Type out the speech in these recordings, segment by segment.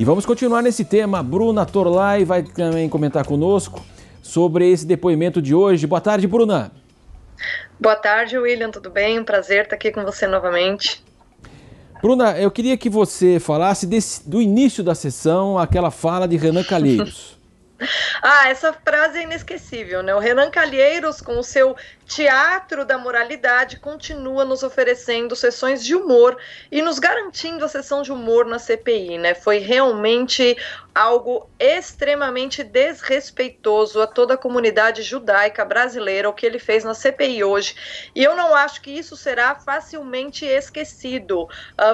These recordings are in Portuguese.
E vamos continuar nesse tema. Bruna Torlai vai também comentar conosco sobre esse depoimento de hoje. Boa tarde, Bruna. Boa tarde, William, tudo bem? Um prazer estar aqui com você novamente. Bruna, eu queria que você falasse do início da sessão, aquela fala de Renan Calheiros. Essa frase é inesquecível, né? O Renan Calheiros, com o seu teatro da moralidade, continua nos oferecendo sessões de humor e nos garantindo a sessão de humor na CPI, né? Foi realmente algo extremamente desrespeitoso a toda a comunidade judaica brasileira, o que ele fez na CPI hoje. E eu não acho que isso será facilmente esquecido.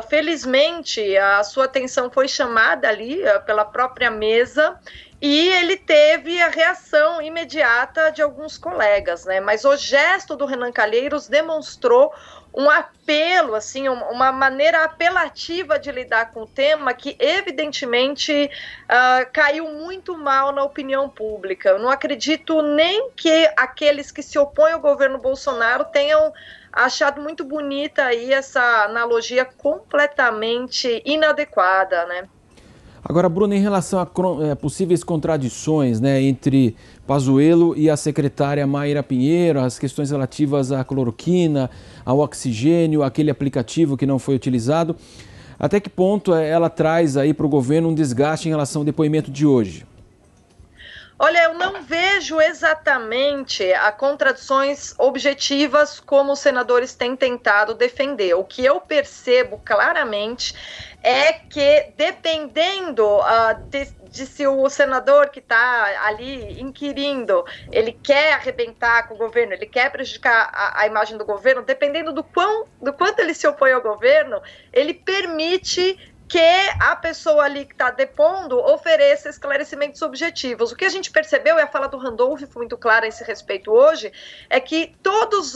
Felizmente, a sua atenção foi chamada ali pela própria mesa, e ele teve a reação imediata de alguns colegas, né? Mas o gesto do Renan Calheiros demonstrou um apelo, assim, uma maneira apelativa de lidar com o tema que, evidentemente, caiu muito mal na opinião pública. Eu não acredito nem que aqueles que se opõem ao governo Bolsonaro tenham achado muito bonita aí essa analogia completamente inadequada, né? Agora, Bruna, em relação a possíveis contradições, né, entre Pazuello e a secretária Mayra Pinheiro, as questões relativas à cloroquina, ao oxigênio, aquele aplicativo que não foi utilizado, até que ponto ela traz aí para o governo um desgaste em relação ao depoimento de hoje? Olha, eu não vejo exatamente contradições objetivas como os senadores têm tentado defender. O que eu percebo claramente é que, dependendo de se o senador que está ali inquirindo, ele quer arrebentar com o governo, ele quer prejudicar a imagem do governo, dependendo do quanto ele se opõe ao governo, ele permite que a pessoa ali que está depondo ofereça esclarecimentos objetivos. O que a gente percebeu, e a fala do Randolph foi muito clara a esse respeito hoje, é que todos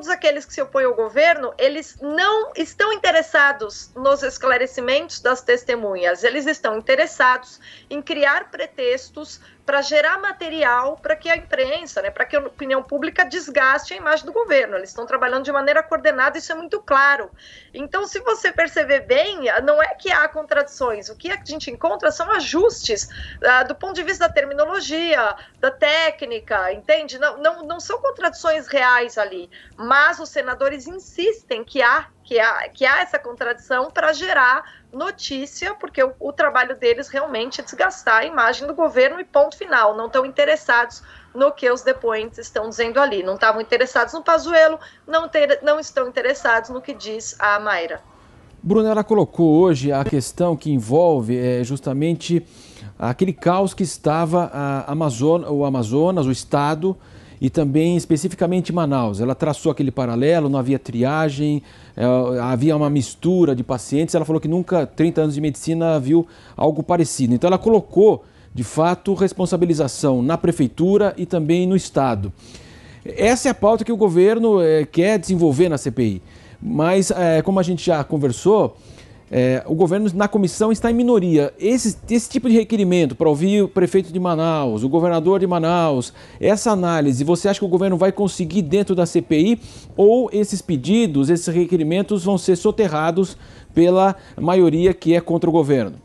aqueles que se opõem ao governo, eles não estão interessados nos esclarecimentos das testemunhas, eles estão interessados em criar pretextos para gerar material para que a imprensa, né, para que a opinião pública desgaste a imagem do governo. Eles estão trabalhando de maneira coordenada, isso é muito claro. Então, se você perceber bem, não é que há contradições, o que a gente encontra são ajustes do ponto de vista da terminologia, da técnica, entende? Não são contradições reais ali, mas os senadores insistem que há essa contradição para gerar notícia, porque o trabalho deles realmente é desgastar a imagem do governo e ponto final. Não estão interessados no que os depoentes estão dizendo ali. Não estavam interessados no Pazuello, não estão interessados no que diz a Mayra. Bruna, ela colocou hoje a questão que envolve justamente aquele caos que estava o Amazonas, o Estado, e também especificamente Manaus. Ela traçou aquele paralelo, não havia triagem, havia uma mistura de pacientes. Ela falou que nunca, 30 anos de medicina, viu algo parecido. Então ela colocou, de fato, responsabilização na prefeitura e também no Estado. Essa é a pauta que o governo quer desenvolver na CPI. Mas, como a gente já conversou, o governo na comissão está em minoria. Esse tipo de requerimento para ouvir o prefeito de Manaus, o governador de Manaus, essa análise, você acha que o governo vai conseguir dentro da CPI ou esses pedidos, esses requerimentos vão ser soterrados pela maioria que é contra o governo?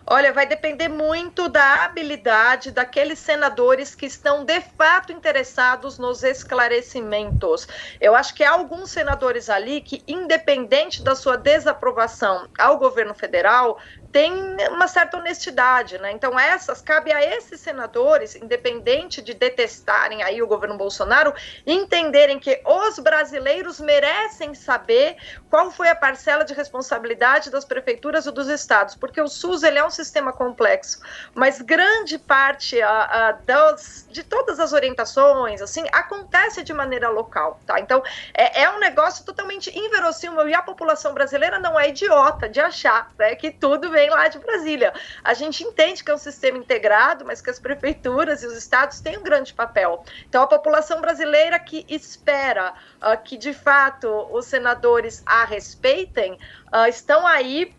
Olha, vai depender muito da habilidade daqueles senadores que estão de fato interessados nos esclarecimentos. Eu acho que há alguns senadores ali que, independente da sua desaprovação ao governo federal, tem uma certa honestidade, né? Então cabe a esses senadores, independente de detestarem aí o governo Bolsonaro, entenderem que os brasileiros merecem saber qual foi a parcela de responsabilidade das prefeituras e dos estados, porque o SUS ele é um sistema complexo, mas grande parte de todas as orientações, assim, acontece de maneira local, tá? Então é um negócio totalmente inverossímil e a população brasileira não é idiota de achar, né, que tudo vem lá de Brasília. A gente entende que é um sistema integrado, mas que as prefeituras e os estados têm um grande papel. Então, a população brasileira que espera que, de fato, os senadores a respeitem, estão aí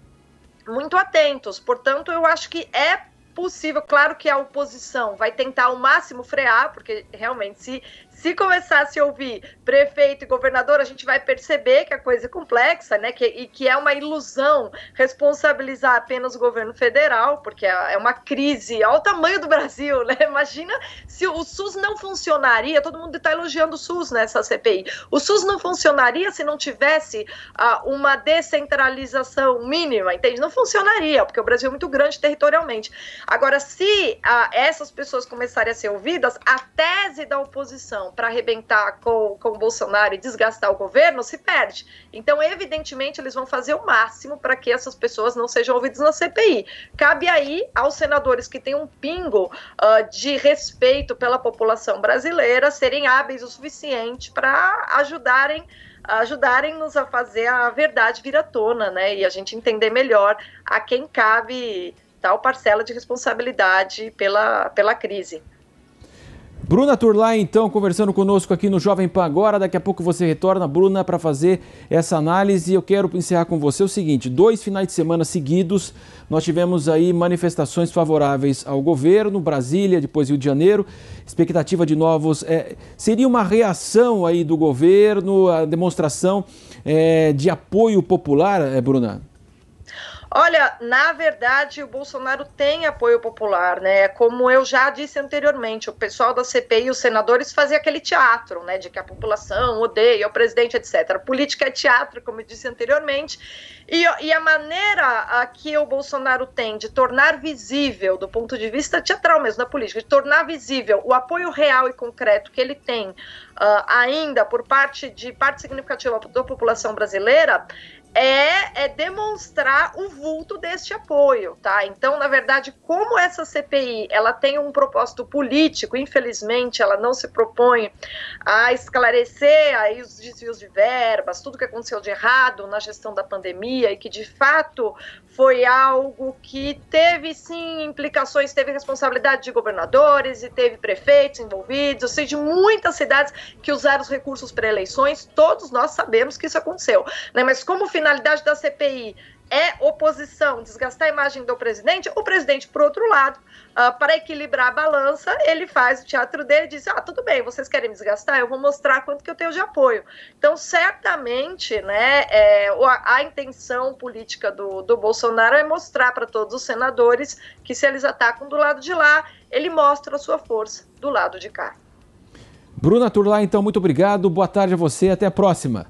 muito atentos. Portanto, eu acho que é possível, claro que a oposição vai tentar ao máximo frear, porque realmente se começasse a ouvir prefeito e governador, a gente vai perceber que a coisa é complexa, né? E que é uma ilusão responsabilizar apenas o governo federal, porque é uma crise ao tamanho do Brasil, né? Imagina se o SUS não funcionaria, todo mundo está elogiando o SUS nessa CPI. O SUS não funcionaria se não tivesse uma descentralização mínima, entende? Não funcionaria, porque o Brasil é muito grande territorialmente. Agora, se essas pessoas começarem a ser ouvidas, a tese da oposição para arrebentar com o Bolsonaro e desgastar o governo se perde. Então, evidentemente, eles vão fazer o máximo para que essas pessoas não sejam ouvidas na CPI. Cabe aí aos senadores que têm um pingo de respeito pela população brasileira serem hábeis o suficiente para ajudarem-nos a fazer a verdade vir à tona, né? E a gente entender melhor a quem cabe tal parcela de responsabilidade pela crise. Bruna Turlai, então, conversando conosco aqui no Jovem Pan agora. Daqui a pouco você retorna, Bruna, para fazer essa análise. Eu quero encerrar com você o seguinte: 2 finais de semana seguidos, nós tivemos aí manifestações favoráveis ao governo, Brasília, depois Rio de Janeiro, expectativa de novos... seria uma reação aí do governo, a demonstração de apoio popular, Bruna? Olha, na verdade, o Bolsonaro tem apoio popular, né? Como eu já disse anteriormente, o pessoal da CPI, os senadores, fazia aquele teatro, né? De que a população odeia o presidente, etc. A política é teatro, como eu disse anteriormente. E a maneira que o Bolsonaro tem de tornar visível, do ponto de vista teatral mesmo, da política, de tornar visível o apoio real e concreto que ele tem ainda por parte significativa da população brasileira, é demonstrar o vulto deste apoio, tá? Então, na verdade, como essa CPI, ela tem um propósito político, infelizmente, ela não se propõe a esclarecer aí os desvios de verbas, tudo que aconteceu de errado na gestão da pandemia e que, de fato, foi algo que teve, sim, implicações, teve responsabilidade de governadores e teve prefeitos envolvidos, ou seja, de muitas cidades que usaram os recursos para eleições, todos nós sabemos que isso aconteceu, né? Mas como finalidade da CPI é oposição, desgastar a imagem do presidente, o presidente, por outro lado, para equilibrar a balança, ele faz o teatro dele e diz, tudo bem, vocês querem me desgastar? Eu vou mostrar quanto que eu tenho de apoio. Então, certamente, né, a intenção política do Bolsonaro é mostrar para todos os senadores que se eles atacam do lado de lá, ele mostra a sua força do lado de cá. Bruna Turlai, então, muito obrigado, boa tarde a você, até a próxima.